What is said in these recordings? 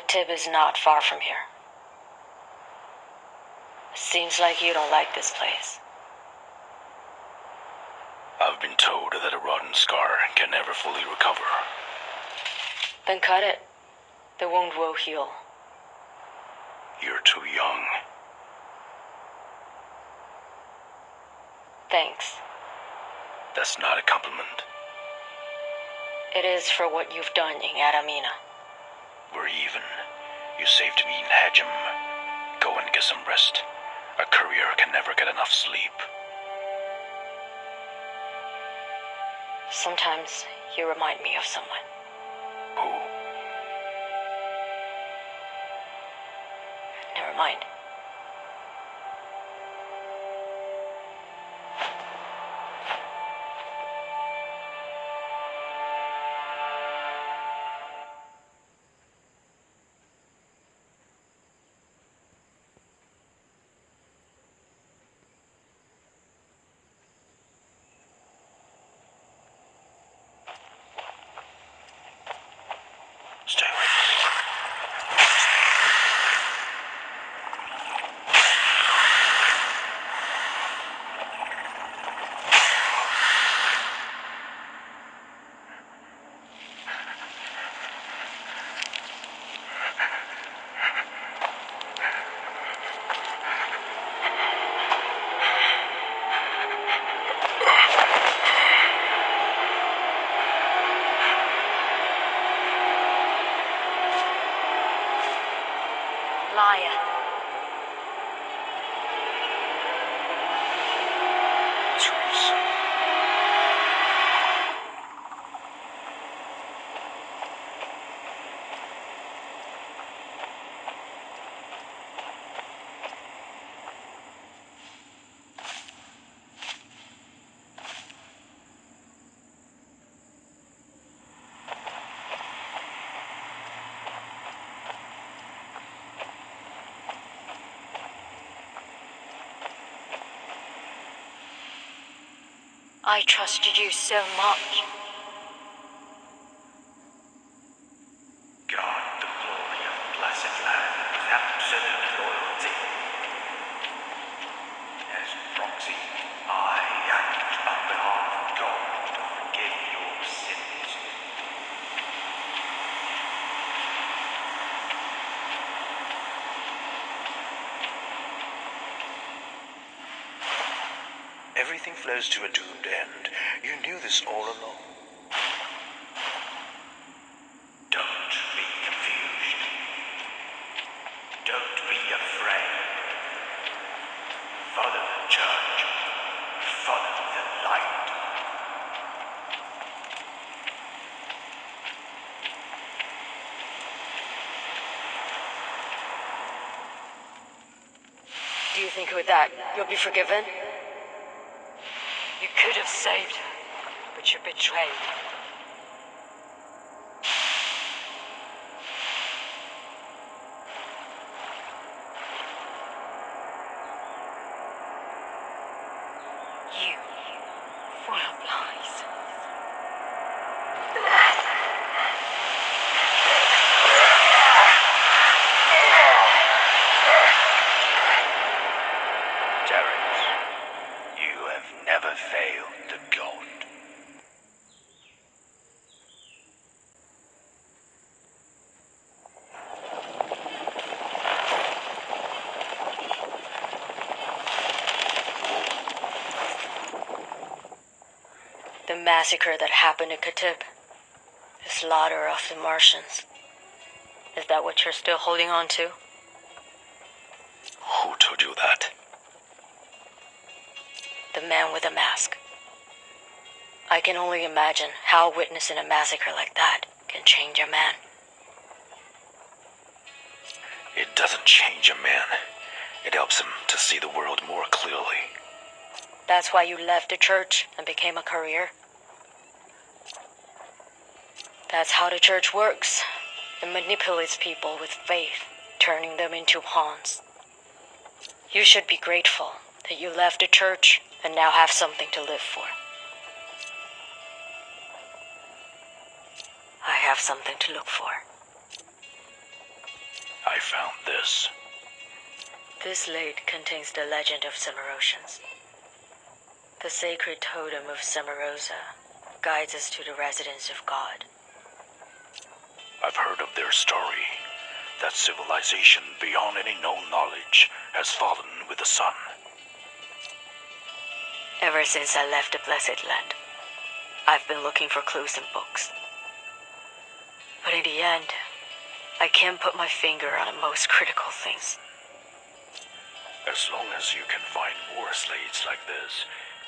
Tib is not far from here. Seems like you don't like this place. I've been told that a rotten scar can never fully recover. Then cut it. The wound will heal. You're too young. Thanks. That's not a compliment. It is for what you've done in Adamina. We're even. You saved me in Hajim. Go and get some rest. A courier can never get enough sleep. Sometimes you remind me of someone. Who? Never mind. Stay with me. Liar. Teresa. I trusted you so much. God, the glory of blessed land with absolute loyalty. As proxy, I act on behalf of God to forgive your sins. Everything flows to a doomed end. You knew this all along. Don't be confused. Don't be afraid. Follow the church. Follow the light. Do you think with that, you'll be forgiven? You could have saved her, but you betrayed. Lies. Terrence, you have never failed the god. The massacre that happened in Katib. The slaughter of the Martians. Is that what you're still holding on to? Who told you that? The man with the mask. I can only imagine how witnessing a massacre like that can change a man. It doesn't change a man. It helps him to see the world more clearly. That's why you left the church and became a courier? That's how the church works. It manipulates people with faith, turning them into pawns. You should be grateful that you left the church and now have something to live for. I have something to look for. I found this. This slate contains the legend of Cimarosians. The sacred totem of Cimarosa guides us to the residence of God. I've heard of their story. That civilization beyond any known knowledge has fallen with the sun. Ever since I left the Blessed Land, I've been looking for clues in books. But in the end, I can't put my finger on the most critical things. As long as you can find more slates like this,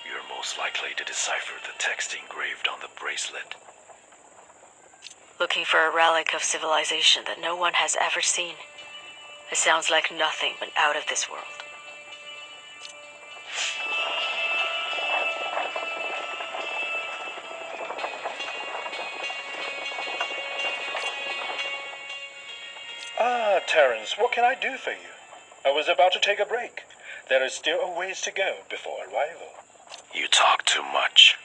you're most likely to decipher the text engraved on the bracelet. Looking for a relic of civilization that no one has ever seen. It sounds like nothing but out of this world. Ah, Terrence, what can I do for you? I was about to take a break. There is still a ways to go before arrival. You talk too much.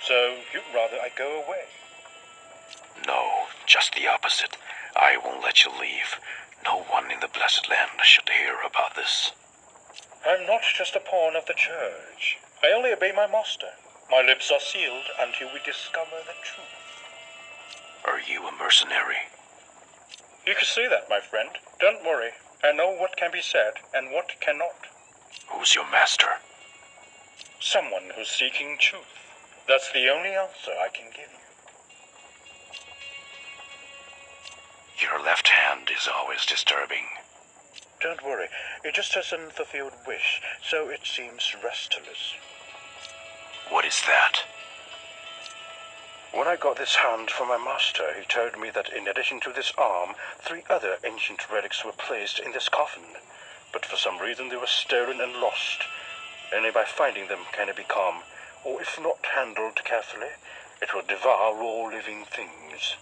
So, you'd rather I go away? No, just the opposite. I won't let you leave. No one in the Blessed Land should hear about this. I'm not just a pawn of the church. I only obey my master. My lips are sealed until we discover the truth. Are you a mercenary? You can say that, my friend. Don't worry. I know what can be said and what cannot. Who's your master? Someone who's seeking truth. That's the only answer I can give you. Your left hand is always disturbing. Don't worry. It just has an unfulfilled wish, so it seems restless. What is that? When I got this hand from my master, he told me that in addition to this arm, 3 other ancient relics were placed in this coffin. But for some reason they were stolen and lost. Only by finding them can it be calm, or if not handled carefully, it will devour all living things.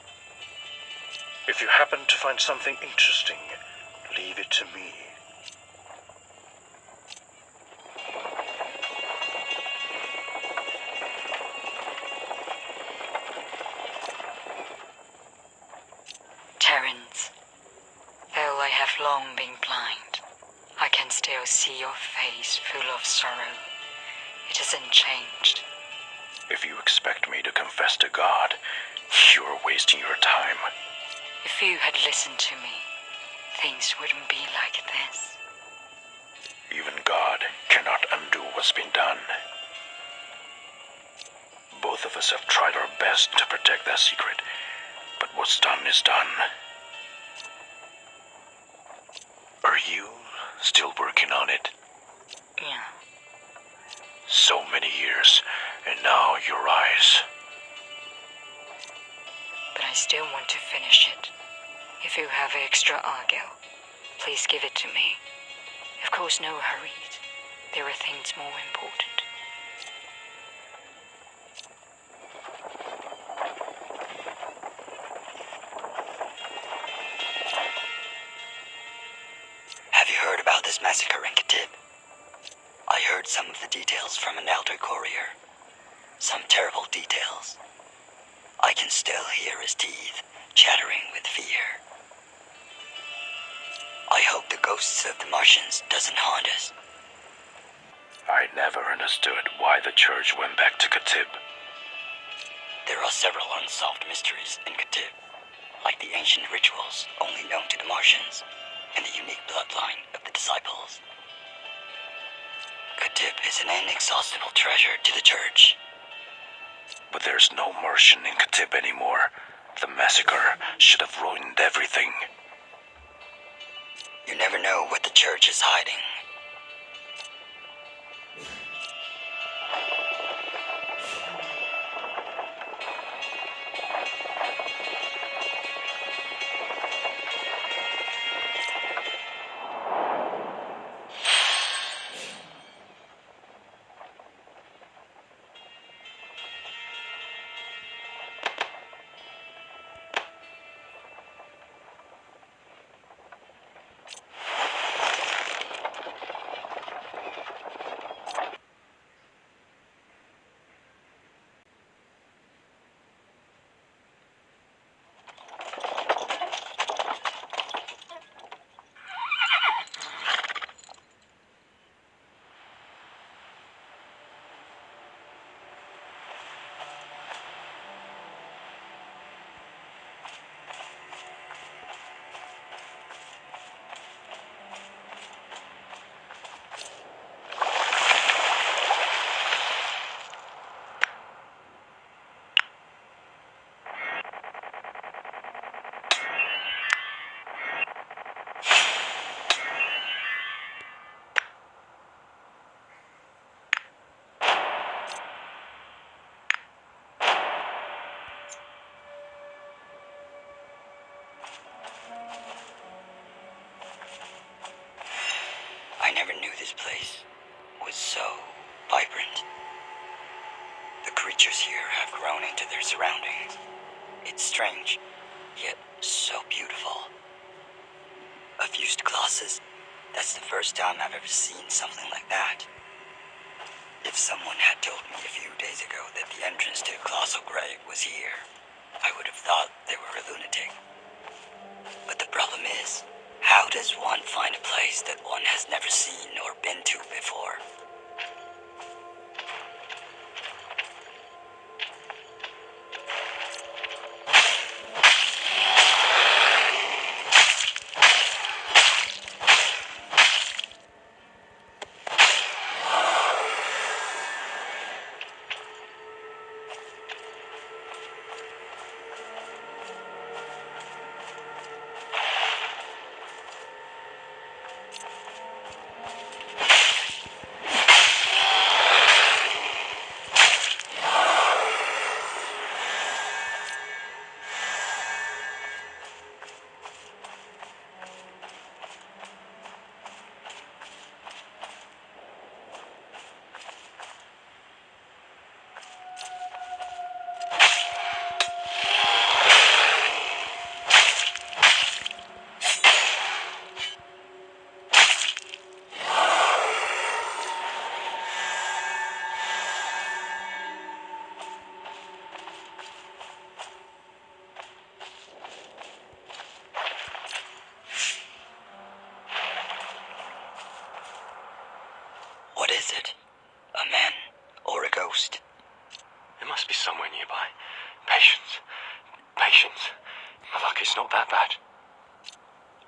If you happen to find something interesting, leave it to me. Terrence, though I have long been blind, I can still see your face full of sorrow. It hasn't changed. If you expect me to confess to God, you're wasting your time. If you had listened to me, things wouldn't be like this. Even God cannot undo what's been done. Both of us have tried our best to protect that secret, but what's done is done. Are you still working on it? Yeah. So many years, and now your eyes. But I still want to finish it. If you have extra argil, please give it to me. Of course, no hurries. There are things more important. Have you heard about this massacre in Katib? I heard some of the details from an elder courier. some terrible details. I can still hear his teeth chattering with fear. I hope the ghosts of the Martians doesn't haunt us. I never understood why the church went back to Katib. There are several unsolved mysteries in Katib, like the ancient rituals only known to the Martians, and the unique bloodline of the disciples. Katib is an inexhaustible treasure to the church. But there's no Martian in Katib anymore. The massacre should have ruined everything. You never know what the church is hiding. I never knew this place was so vibrant. The creatures here have grown into their surroundings. It's strange, yet so beautiful. A fused Colossus, that's the first time I've ever seen something like that. If someone had told me a few days ago that the entrance to Colossal Grave was here, I would have thought they were a lunatic. But the problem is, how does one find a place that one has never seen or been to before? What is it? A man or a ghost? It must be somewhere nearby. Patience. Patience. My luck is not that bad.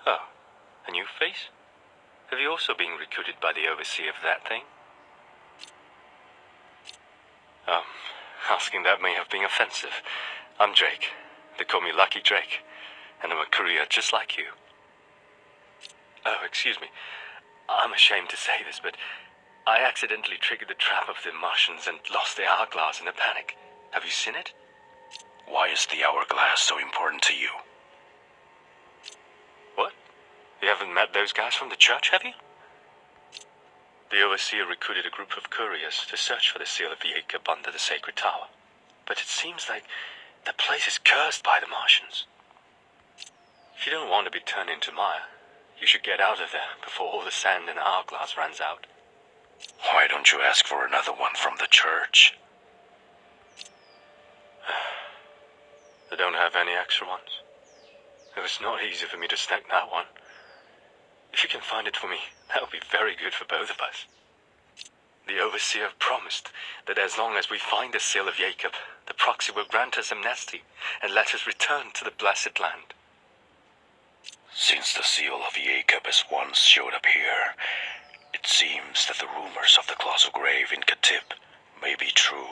Oh, a new face? Have you also been recruited by the overseer of that thing? Asking that may have been offensive. I'm Drake. They call me Lucky Drake, and I'm a courier just like you. Oh, excuse me. I'm ashamed to say this, but I accidentally triggered the trap of the Martians and lost the hourglass in a panic. Have you seen it? Why is the hourglass so important to you? What? You haven't met those guys from the church, have you? The overseer recruited a group of couriers to search for the seal of Jacob under the sacred tower. But it seems like the place is cursed by the Martians. If you don't want to be turned into mire, you should get out of there before all the sand in the hourglass runs out. Why don't you ask for another one from the church? They don't have any extra ones. It was not easy for me to snag that one. If you can find it for me, that would be very good for both of us. The Overseer promised that as long as we find the seal of Jacob, the proxy will grant us amnesty and let us return to the blessed land. Since the seal of Jacob has once showed up here, it seems that the rumors of the colossal grave in Katip may be true.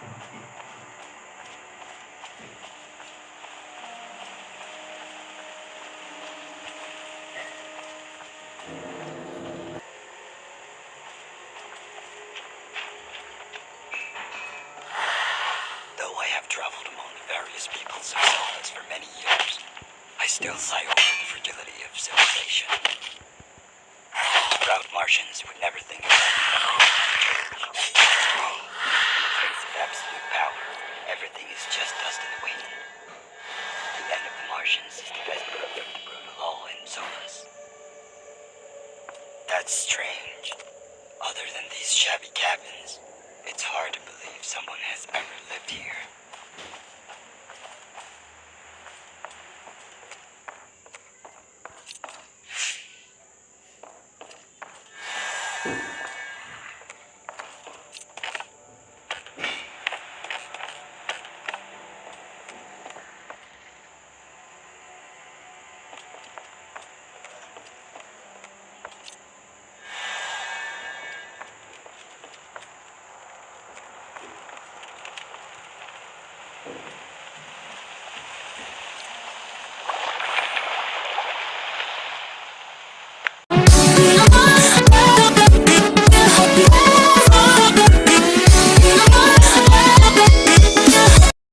Though I have traveled among the various peoples of Solas for many years, I still sigh over the fragility of civilization. Proud Martians would never think of that. In the face of absolute power, everything is just dust in the wind. The end of the Martians is the best proof of the brutal law in Solas. That's strange. Other than these shabby cabins, it's hard to believe someone has ever lived here.